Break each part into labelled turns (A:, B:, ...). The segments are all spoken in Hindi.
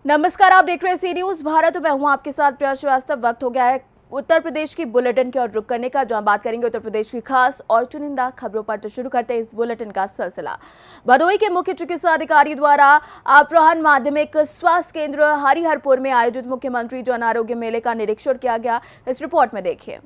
A: नमस्कार, आप देख रहे हैं सी न्यूज भारत। मैं हूं आपके साथ प्रिया श्रीवास्तव। वक्त हो गया है उत्तर प्रदेश की बुलेटिन की ओर रुक करने का, जहां बात करेंगे उत्तर प्रदेश की खास और चुनिंदा खबरों पर। तो शुरू करते हैं इस बुलेटिन का सिलसिला। भदोही के मुख्य चिकित्सा अधिकारी द्वारा अपराह्न माध्यमिक स्वास्थ्य केंद्र हरिहरपुर में आयोजित मुख्यमंत्री जन आरोग्य मेले का निरीक्षण किया गया। इस रिपोर्ट में देखिए।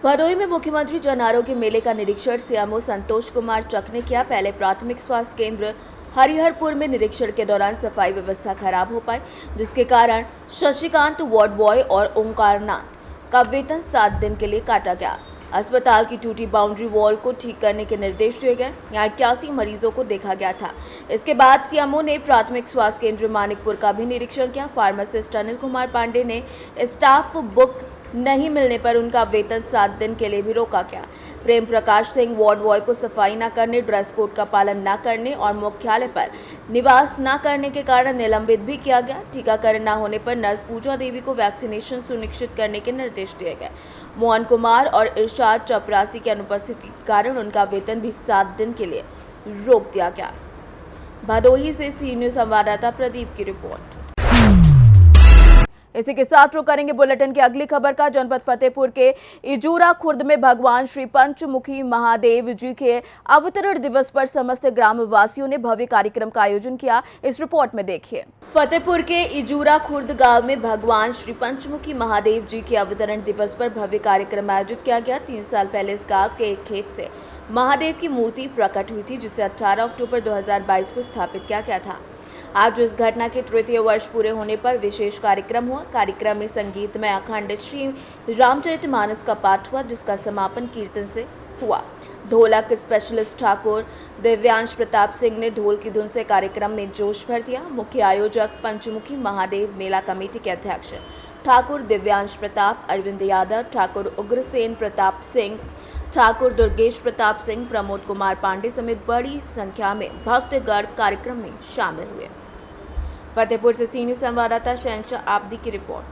A: भदोही में मुख्यमंत्री जन आरोग्य मेले का निरीक्षण सीएमओ संतोष कुमार चक ने किया। पहले प्राथमिक स्वास्थ्य केंद्र हरिहरपुर में निरीक्षण के दौरान सफाई व्यवस्था खराब हो पाई, जिसके कारण शशिकांत वार्ड बॉय और ओंकारनाथ का वेतन 7 दिन के लिए काटा गया। अस्पताल की टूटी बाउंड्री वॉल को ठीक करने के निर्देश दिए गए। यहाँ 81 मरीजों को देखा गया था। इसके बाद सीएमओ ने प्राथमिक स्वास्थ्य केंद्र मानिकपुर का भी निरीक्षण किया। फार्मासिस्ट अनिल कुमार पांडे ने स्टाफ बुक नहीं मिलने पर उनका वेतन 7 दिन के लिए भी रोका गया। प्रेम प्रकाश सिंह वार्ड बॉय को सफाई न करने, ड्रेस कोड का पालन न करने और मुख्यालय पर निवास न करने के कारण निलंबित भी किया गया। टीकाकरण न होने पर नर्स पूजा देवी को वैक्सीनेशन सुनिश्चित करने के निर्देश दिए गए। मोहन कुमार और इरशाद चपरासी की अनुपस्थिति के कारण उनका वेतन भी 7 दिन के लिए रोक दिया गया। भदोही से सी न्यूज संवाददाता प्रदीप की रिपोर्ट। इसी के साथ रुक करेंगे बुलेटिन की अगली खबर का। जनपद फतेहपुर के इजूरा खुर्द में भगवान श्री पंचमुखी महादेव जी के अवतरण दिवस पर समस्त ग्रामवासियों ने भव्य कार्यक्रम का आयोजन किया। इस रिपोर्ट में देखिए। फतेहपुर के इजूरा खुर्द गांव में भगवान श्री पंचमुखी महादेव जी के अवतरण दिवस पर भव्य कार्यक्रम आयोजित किया गया। 3 साल पहले इस गाँव के एक खेत से महादेव की मूर्ति प्रकट हुई थी, जिसे 18 अक्टूबर 2022 को स्थापित किया गया था। आज इस घटना के तृतीय वर्ष पूरे होने पर विशेष कार्यक्रम हुआ। कार्यक्रम में संगीत में अखंड श्री रामचरितमानस का पाठ हुआ, जिसका समापन कीर्तन से हुआ। ढोलक स्पेशलिस्ट ठाकुर दिव्यांश प्रताप सिंह ने ढोल की धुन से कार्यक्रम में जोश भर दिया। मुख्य आयोजक पंचमुखी महादेव मेला कमेटी के अध्यक्ष ठाकुर दिव्यांश प्रताप, अरविंद यादव, ठाकुर उग्रसेन प्रताप सिंह, ठाकुर दुर्गेश प्रताप सिंह, प्रमोद कुमार पांडे समेत बड़ी संख्या में भक्तगण कार्यक्रम में शामिल हुए। फतेहपुर से सी न्यूज संवाददाता शहनशाह आब्दी की रिपोर्ट।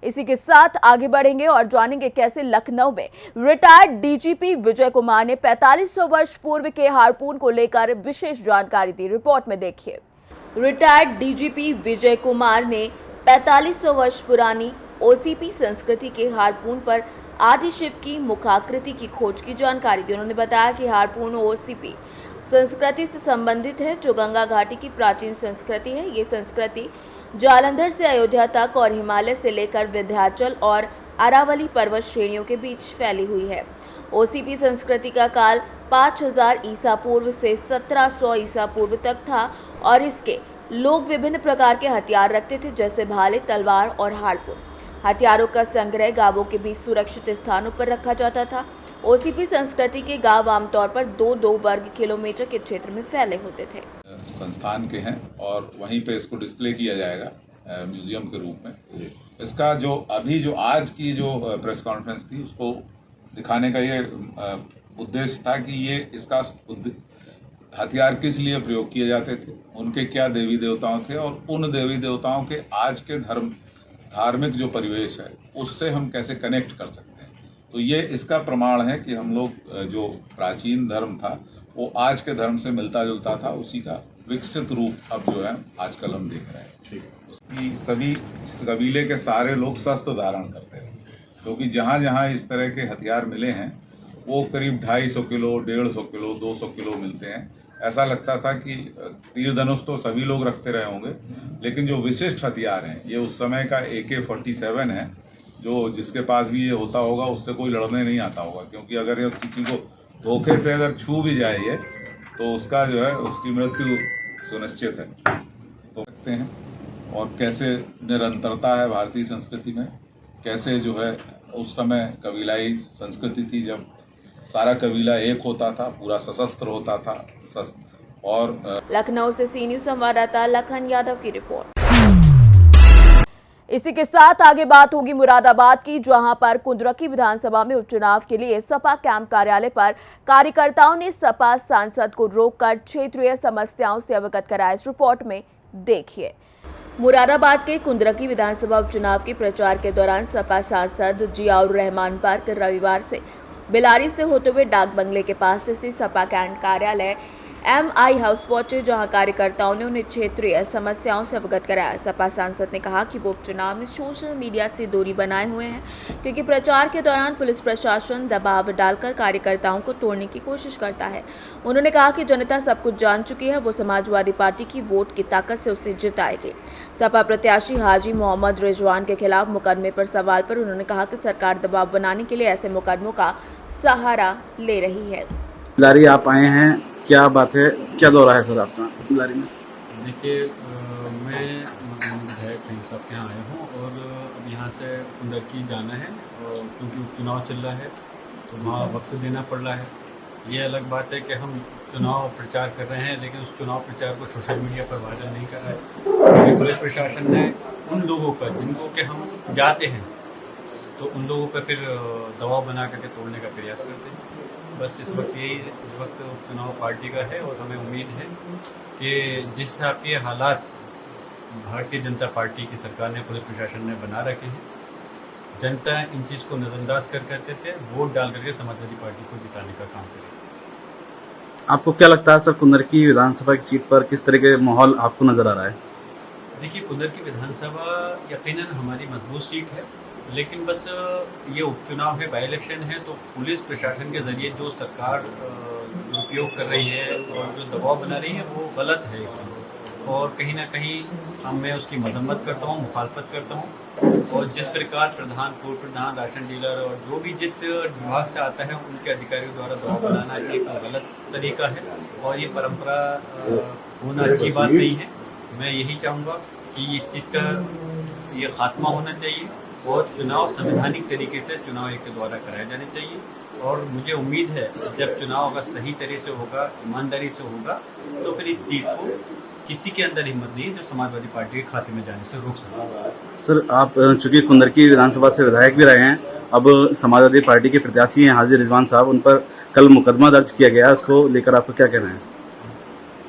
A: इसी के साथ आगे बढ़ेंगे और जानेंगे कैसे लखनऊ में रिटायर्ड डीजीपी विजय कुमार ने 4500 वर्ष पूर्व के हार्पून को लेकर विशेष जानकारी दी। रिपोर्ट में देखिए। रिटायर्ड डीजीपी विजय कुमार ने 4500 वर्ष पुरानी ओसीपी संस्कृति के हार्पून पर आदि शिव की मुखाकृति की खोज की जानकारी दी। उन्होंने बताया कि हार्पून ओसीपी संस्कृति से संबंधित है, जो गंगा घाटी की प्राचीन संस्कृति है। ये संस्कृति जालंधर से अयोध्या तक और हिमालय से लेकर विंध्याचल और अरावली पर्वत श्रेणियों के बीच फैली हुई है। ओसीपी संस्कृति का काल 5000 ईसा पूर्व से 1700 ईसा पूर्व तक था और इसके लोग विभिन्न प्रकार के हथियार रखते थे, जैसे भाले, तलवार और हार्पून। हथियारों का संग्रह गांवों के बीच सुरक्षित स्थानों पर रखा जाता था। ओसीपी संस्कृति के गांव आमतौर पर 2-2 वर्ग किलोमीटर के क्षेत्र में फैले होते थे।
B: संस्थान के हैं और वहीं पे इसको डिस्प्ले किया जाएगा म्यूजियम के रूप में। इसका जो आज की जो प्रेस कॉन्फ्रेंस थी, उसको दिखाने का ये उद्देश्य था कि ये इसका हथियार किस लिए प्रयोग किए जाते थे, उनके क्या देवी देवताओं थे और उन देवी देवताओं के आज के धार्मिक जो परिवेश है उससे हम कैसे कनेक्ट कर सकते हैं। तो ये इसका प्रमाण है कि हम लोग जो प्राचीन धर्म था वो आज के धर्म से मिलता जुलता था, उसी का विकसित रूप अब जो है आजकल हम देख रहे हैं। उसकी सभी कबीले के सारे लोग शस्त्र धारण करते हैं, क्योंकि जहाँ जहाँ इस तरह के हथियार मिले हैं वो करीब 250 किलो, 150 किलो, 200 किलो मिलते हैं। ऐसा लगता था कि तीर धनुष तो सभी लोग रखते रहे होंगे, लेकिन जो विशिष्ट हथियार हैं ये उस समय का AK-47 है, जो जिसके पास भी ये होता होगा उससे कोई लड़ने नहीं आता होगा, क्योंकि अगर ये किसी को धोखे से अगर छू भी जाए ये तो उसका जो है उसकी मृत्यु सुनिश्चित है। तो देखते हैं और कैसे निरंतरता है भारतीय संस्कृति में, कैसे जो है उस समय कबीलाई संस्कृति थी जब सारा कबीला एक होता था, पूरा सशस्त्र होता था। और
A: लखनऊ से सी न्यूज संवाददाता लखन यादव की रिपोर्ट। इसी के साथ आगे बात होगी मुरादाबाद की, जहां पर कुंदरकी विधानसभा में उपचुनाव के लिए सपा कैंप कार्यालय पर कार्यकर्ताओं ने सपा सांसद को रोककर क्षेत्रीय समस्याओं से अवगत कराया। इस रिपोर्ट में देखिए। मुरादाबाद के कुंदरकी विधानसभा उपचुनाव के प्रचार के दौरान सपा सांसद जियाउर रहमान पार्क रविवार से बिलारी से होते हुए डाक बंगले के पास स्थित सपा कैंप कार्यालय MI हाउस पहुंचे, जहां कार्यकर्ताओं ने उन्हें क्षेत्रीय समस्याओं से अवगत कराया। सपा सांसद ने कहा कि वो उपचुनाव में सोशल मीडिया से दूरी बनाए हुए हैं, क्योंकि प्रचार के दौरान पुलिस प्रशासन दबाव डालकर कार्यकर्ताओं को तोड़ने की कोशिश करता है। उन्होंने कहा कि जनता सब कुछ जान चुकी है, वो समाजवादी पार्टी की वोट की ताकत से उसे जिताएगी। सपा प्रत्याशी हाजी मोहम्मद रिजवान के खिलाफ मुकदमे पर सवाल पर उन्होंने कहा कि सरकार दबाव बनाने के लिए ऐसे मुकदमों का सहारा ले रही है।
C: लारी आप आए हैं, क्या बात है, क्या दौरा है सर आपका लारी में?
D: देखिए, मैं विधायक रहीम साहब के यहाँ आया हूँ और अब यहाँ से कुंदरकी जाना है, और क्योंकि उपचुनाव चल रहा है तो वहाँ वक्त देना पड़ रहा है। ये अलग बात है कि हम चुनाव प्रचार कर रहे हैं, लेकिन उस चुनाव प्रचार को सोशल मीडिया पर वायरल नहीं कर रहा है, क्योंकि पुलिस प्रशासन ने उन लोगों पर जिनको के हम जाते हैं तो उन लोगों पर फिर दबाव बना करके तोड़ने का प्रयास करते हैं। बस इस वक्त चुनाव पार्टी का है और हमें उम्मीद है कि जिस हिसाब के हालात भारतीय जनता पार्टी की सरकार ने, पुलिस प्रशासन ने बना रखे हैं, जनता इन चीज़ को नज़रअंदाज कर करते थे वोट डाल करके समाजवादी पार्टी को जिताने का काम करेगी।
C: आपको क्या लगता है सर, कुंदरकी विधानसभा की सीट पर किस तरह के माहौल आपको नजर आ रहा है?
D: देखिए, कुंदरकी विधानसभा यकीनन हमारी मजबूत सीट है, लेकिन बस ये उपचुनाव है, बाई इलेक्शन है, तो पुलिस प्रशासन के जरिए जो सरकार उपयोग कर रही है और जो दबाव बना रही है वो गलत है और कहीं ना कहीं मैं उसकी मजम्मत करता हूँ, मुखालफत करता हूँ। और जिस प्रकार प्रधान, पूर्व प्रधान, राशन डीलर और जो भी जिस विभाग से आता है उनके अधिकारियों द्वारा दबाव बनाना एक गलत तरीका है और ये परंपरा होना अच्छी बात नहीं है। मैं यही चाहूँगा कि इस चीज़ का ये खात्मा होना चाहिए और चुनाव संवैधानिक तरीके से चुनाव आयोग के द्वारा कराए जाने चाहिए। और मुझे उम्मीद है जब चुनाव अगर सही तरह से होगा, ईमानदारी से होगा, तो फिर इस सीट को किसी के अंदर हिम्मत नहीं है जो समाजवादी पार्टी के खाते में जाने से रोक सकता।
C: सर, आप चूंकि कुंदरकी विधानसभा से विधायक भी रहे हैं, अब समाजवादी पार्टी के प्रत्याशी हैं हाजी रिजवान साहब, उन पर कल मुकदमा दर्ज किया गया है, उसको लेकर आपको क्या कहना है?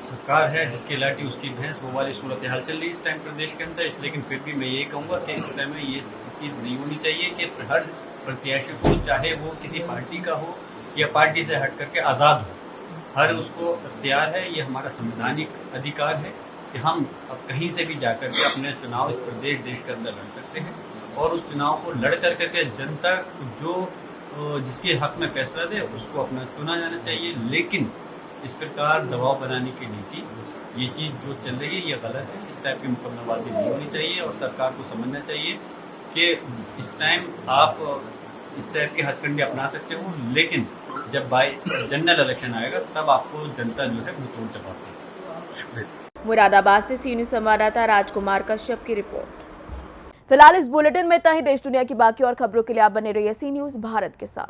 D: सरकार है जिसकी लाठी उसकी भैंस, वो वाली सूरत हाल चल रही है इस टाइम प्रदेश के अंदर। लेकिन फिर भी मैं ये कहूँगा कि इस टाइम में ये चीज़ नहीं होनी चाहिए कि हर प्रत्याशी को, चाहे वो किसी पार्टी का हो या पार्टी से हट करके आज़ाद हो, हर उसको अख्तियार है, ये हमारा संवैधानिक अधिकार है कि हम अब कहीं से भी जाकर के अपने चुनाव इस प्रदेश, देश के अंदर लड़ सकते हैं और उस चुनाव को लड़ कर करके जनता जो जिसके हक में फैसला दे उसको अपना चुना जाना चाहिए। लेकिन इस प्रकार दबाव बनाने की नीति, ये चीज़ जो चल रही है ये गलत है। इस टाइप की मुकदमेबाजी नहीं होनी चाहिए और सरकार को समझना चाहिए कि इस टाइम आप इस टाइप के हथकंडे अपना सकते हो, लेकिन जब बाई जनरल इलेक्शन आएगा तब आपको जनता जो है मुंह तोड़ जवाब देगी।
A: मुरादाबाद से सी न्यूज़ संवाददाता राजकुमार कश्यप की रिपोर्ट। फिलहाल इस बुलेटिन में इतना ही। देश दुनिया की बाकी और खबरों के लिए आप बने रहिए सी न्यूज़ भारत के साथ।